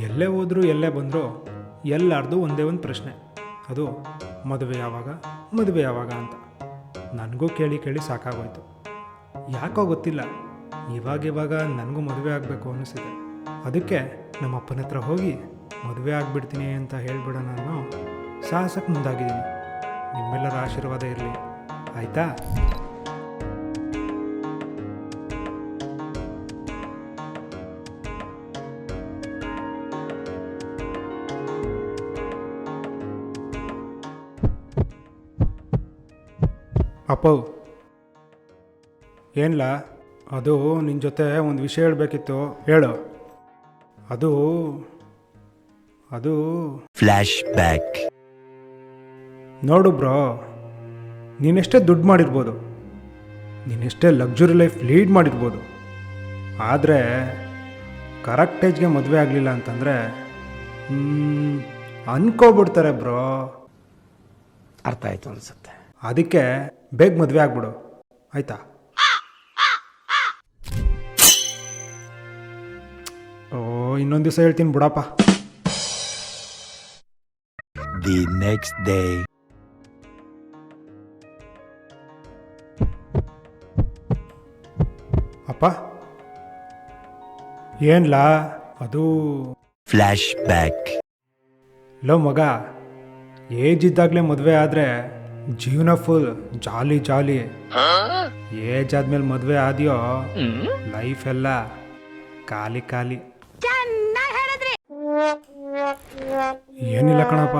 ಎಲ್ಲೇ ಹೋದರೂ ಎಲ್ಲೇ ಬಂದರೂ ಎಲ್ಲಾರ್ದು ಒಂದೇ ಒಂದು ಪ್ರಶ್ನೆ, ಅದು ಮದುವೆ ಯಾವಾಗ ಮದುವೆ ಯಾವಾಗ ಅಂತ. ನನಗೂ ಕೇಳಿ ಕೇಳಿ ಸಾಕಾಗೋಯ್ತು. ಯಾಕೋ ಗೊತ್ತಿಲ್ಲ, ಇವಾಗ ನನಗೂ ಮದುವೆ ಆಗಬೇಕು ಅನ್ನಿಸಿದೆ. ಅದಕ್ಕೆ ನಮ್ಮ ಅಪ್ಪನ ಹತ್ರ ಹೋಗಿ ಮದುವೆ ಆಗಿಬಿಡ್ತೀನಿ ಅಂತ ಹೇಳ್ಬಿಡೋಣ ಅನ್ನೋ ಸಾಹಸಕ್ಕೆ ಮುಂದಾಗಿದ್ದೀನಿ. ನಿಮ್ಮೆಲ್ಲರ ಆಶೀರ್ವಾದ ಇರಲಿ, ಆಯಿತಾ? ಅಪ್ಪು, ಏನಿಲ್ಲ, ಅದು ನಿನ್ನ ಜೊತೆ ಒಂದು ವಿಷಯ ಹೇಳಬೇಕಿತ್ತು, ಹೇಳು. ಅದು ಫ್ಲ್ಯಾಶ್ ಬ್ಯಾಕ್. ನೋಡು ಬ್ರೋ, ನೀನೆಷ್ಟೇ ದುಡ್ಡು ಮಾಡಿರ್ಬೋದು, ನೀನೆಷ್ಟೇ ಲಕ್ಸುರಿ ಲೈಫ್ ಲೀಡ್ ಮಾಡಿರ್ಬೋದು, ಆದರೆ ಕರೆಕ್ಟ್ ಏಜ್ಗೆ ಮದುವೆ ಆಗಲಿಲ್ಲ ಅಂತಂದರೆ ಅನ್ಕೋಬಿಡ್ತಾರೆ ಬ್ರೋ. ಅರ್ಥ ಆಯ್ತು ಅನ್ಸುತ್ತೆ. ಅದಕ್ಕೆ ಬೇಗ ಮದುವೆ ಆಗ್ಬಿಡು, ಆಯ್ತಾ? ಓ, ಇನ್ನೊಂದು ದಿವಸ ಹೇಳ್ತೀನಿ ಬಿಡಪ್ಪ. The next day. ಅಪ್ಪ, ಏನ್ಲಾ ಅದು? Flash back. ಲೋ ಮಗ, ಏಜ್ ಇದ್ದಾಗಲೇ ಮದುವೆ ಆದರೆ ಜೀವನ ಫುಲ್ ಜಾಲಿ ಜಾಲಿ. ಏಜ್ ಆದ್ಮೇಲೆ ಮದುವೆ ಆದ್ಯೋ ಲೈಫ್ ಎಲ್ಲ ಖಾಲಿ ಖಾಲಿ. ಏನಿಲ್ಲ ಕಣಪ್ಪ.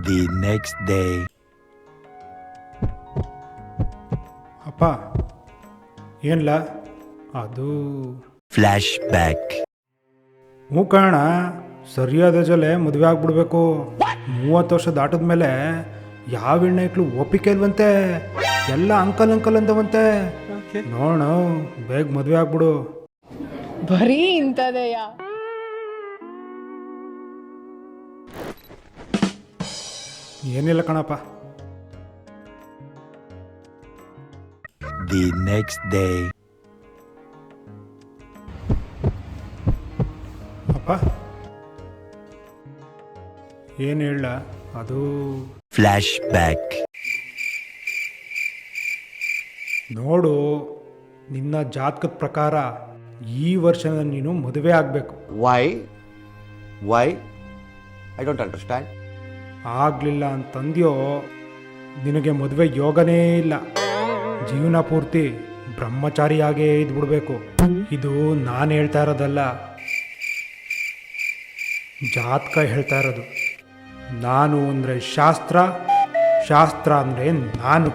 The next day. ಅಪ್ಪ, ಏನಿಲ್ಲ, ಅದು ಫ್ಲ್ಯಾಶ್ ಬ್ಯಾಕ್. ಹ್ಞೂ ಕಾರಣ, ಸರಿಯಾದ ಜೊಲೆ ಮದುವೆ ಆಗ್ಬಿಡ್ಬೇಕು. 30 ವರ್ಷ ದಾಟದ ಮೇಲೆ ಯಾವ ಹೆಣ್ಣೈಕ್ಳು ಒಪ್ಪಿಗೆ ಇಲ್ವಂತೆ, ಎಲ್ಲ ಅಂಕಲ್ ಅಂತವಂತೆ. ನೋಣ, ಬೇಗ ಮದುವೆ ಆಗ್ಬಿಡು. ಬರೀ ಇಂಥದೆಯಾ? ಏನಿಲ್ಲ ಕಣಪ್ಪ. The next day. ಅಪ್ಪ, ಏನು ಹೇಳ, ಅದು ಫ್ಲ್ಯಾಶ್ ಬ್ಯಾಕ್. ನೋಡು, ನಿನ್ನ ಜಾತಕದ ಪ್ರಕಾರ ಈ ವರ್ಷ ನೀನು ಮದುವೆ ಆಗಬೇಕು. Why I don't understand. ಆಗಲಿಲ್ಲ ಅಂತಂದ್ಯೋ ನಿನಗೆ ಮದುವೆ ಯೋಗನೇ ಇಲ್ಲ. ಜೀವನ ಪೂರ್ತಿ ಬ್ರಹ್ಮಚಾರಿಯಾಗೇ ಇದ್ಬಿಡ್ಬೇಕು. ಇದು ನಾನು ಹೇಳ್ತಾ ಇರೋದಲ್ಲ, ಜಾತಕ ಹೇಳ್ತಾ ಇರೋದು. ನಾನು ಅಂದರೆ ಶಾಸ್ತ್ರ, ಶಾಸ್ತ್ರ ಅಂದರೆ ನಾನು.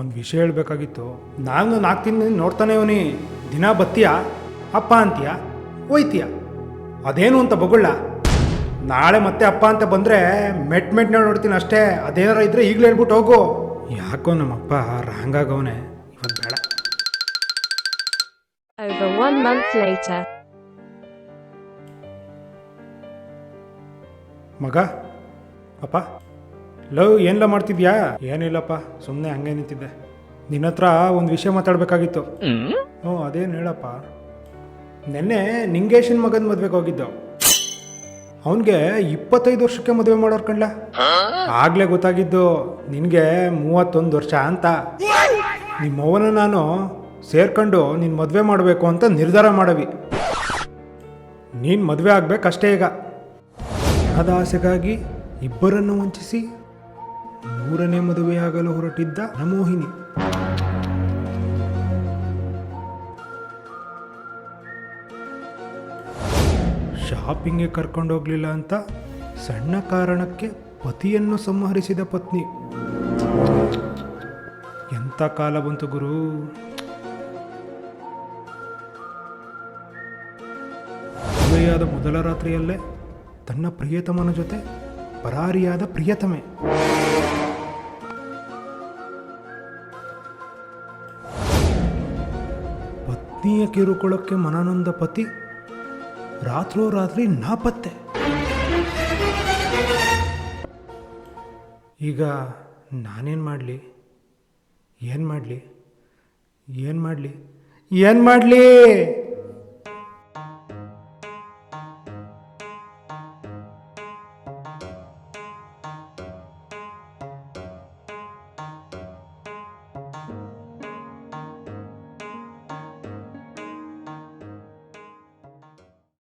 ಒಂದು ವಿಷಯ ಹೇಳಬೇಕಾಗಿತ್ತು. ನಾನು 4 ದಿನ ನೋಡ್ತಾನೆ ಇವನಿ. ದಿನ ಬತ್ತೀಯ, ಅಪ್ಪ ಅಂತೀಯ, ಹೋಯ್ತೀಯ, ಅದೇನು ಅಂತ ಬಗೊಳ್ಳ. ನಾಳೆ ಮತ್ತೆ ಅಪ್ಪ ಅಂತ ಬಂದರೆ ಮೆಟ್ ನೋಡ್ತೀನಿ ಅಷ್ಟೇ. ಅದೇನಾರ ಇದ್ರೆ ಈಗಲೇ ಹೇಳ್ಬಿಟ್ಟು ಹೋಗು. ಯಾಕೋ ನಮ್ಮಪ್ಪ ರಾಂಗ್ ಆಗವನೆ, ಇವತ್ತು ಬೇಡ. Over 1 month later. ಮಗ, ಅಪ್ಪ, ಲವ್ ಏನೆಲ್ಲ ಮಾಡ್ತಿದ್ಯಾ? ಏನಿಲ್ಲಪ್ಪ, ಸುಮ್ಮನೆ ಹಂಗೆ ನಿಂತಿದ್ದೆ. ನಿನ್ನ ಹತ್ರ ಒಂದು ವಿಷಯ ಮಾತಾಡಬೇಕಾಗಿತ್ತು. ಹ್ಞೂ, ಅದೇನು ಹೇಳಪ್ಪ. ನೆನ್ನೆ ನಿಂಗೇಶನ್ ಮಗನ ಮದುವೆಗೆ ಹೋಗಿದ್ದು. ಅವನಿಗೆ 25 ವರ್ಷಕ್ಕೆ ಮದುವೆ ಮಾಡೋರು ಕಣ್ಲ. ಆಗಲೇ ಗೊತ್ತಾಗಿದ್ದು ನಿನಗೆ 31 ವರ್ಷ ಅಂತ. ನಿಮ್ಮವನ ನಾನು ಸೇರ್ಕೊಂಡು ನೀನು ಮದುವೆ ಮಾಡಬೇಕು ಅಂತ ನಿರ್ಧಾರ ಮಾಡವಿ. ನೀನು ಮದುವೆ ಆಗಬೇಕಷ್ಟೇ. ಈಗ ಹಣದ ಆಸೆಗಾಗಿ ಇಬ್ಬರನ್ನು ವಂಚಿಸಿ 3ನೇ ಮದುವೆಯಾಗಲು ಹೊರಟಿದ್ದ ನಮೋಹಿನಿ. ಶಾಪಿಂಗ್ಗೆ ಕರ್ಕೊಂಡೋಗ್ಲಿಲ್ಲ ಅಂತ ಸಣ್ಣ ಕಾರಣಕ್ಕೆ ಪತಿಯನ್ನು ಸಂಹರಿಸಿದ ಪತ್ನಿ. ಎಂಥ ಕಾಲ ಬಂತು ಗುರು. ಮದುವೆಯಾದ ಮೊದಲ ರಾತ್ರಿಯಲ್ಲೇ ತನ್ನ ಪ್ರಿಯತಮನ ಜೊತೆ ಪರಾರಿಯಾದ ಪ್ರಿಯತಮೆ. ಪತ್ನಿಯ ಕಿರುಕುಳಕ್ಕೆ ಮನನೊಂದ ಪತಿ ರಾತ್ರೋರಾತ್ರಿ ನಾಪತ್ತೆ. ಈಗ ನಾನೇನು ಮಾಡಲಿ, ಏನು ಮಾಡಲಿ? ಏನು ಮಾಡಲಿ